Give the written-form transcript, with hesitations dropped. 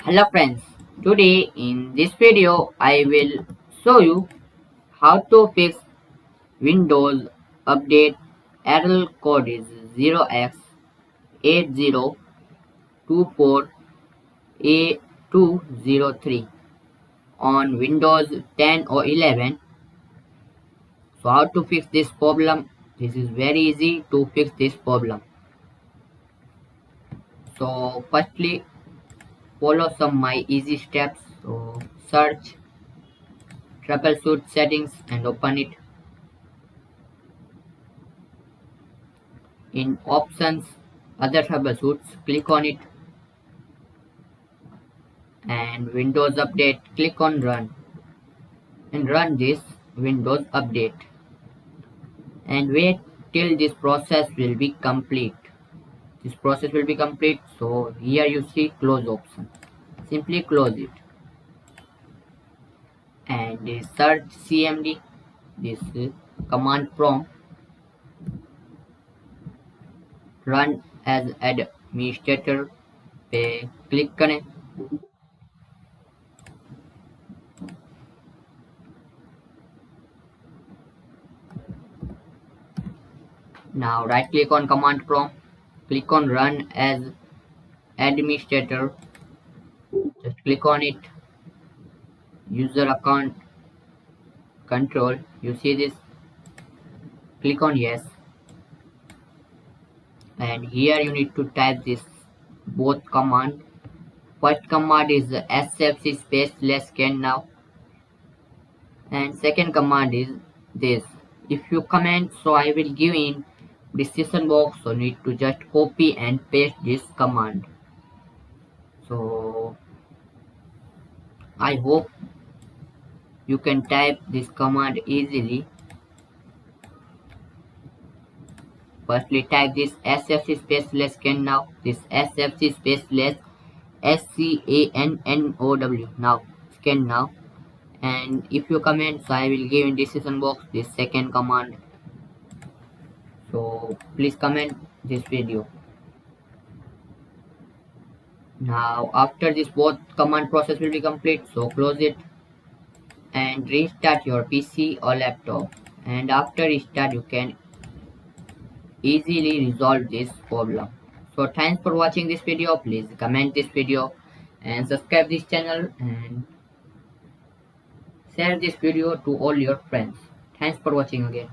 Hello friends, today in this video I will show you how to fix Windows Update error code is 0x8024a203 on Windows 10 or 11. So how to fix this problem? This is very easy to fix this problem. So firstly follow some my easy steps. So search troubleshoot settings and open it. In options other troubleshoots, click on it, and Windows Update, click on run and run this Windows Update and wait till this process will be complete. This process will be complete, so here you see close option. Simply close it and search cmd, this command prompt, run as administrator पे click करें. Now right click on command prompt, click on run as administrator, just click on it, user account control, you see this, click on yes, and here you need to type this both command. First command is sfc space less scan now, and second command is this. If you comment, so I will give in description box, so need to just copy and paste this command. So I hope you can type this command easily. Firstly type this sfc space less scan now, this sfc space less scannow, now scan now, and if you comment, so I will give in description box this second command, so please comment this video. Now after this both command process will be complete, so close it and restart your PC or laptop, and after restart you can easily resolve this problem. So thanks for watching this video. Please comment this video and subscribe this channel and share this video to all your friends. Thanks for watching again.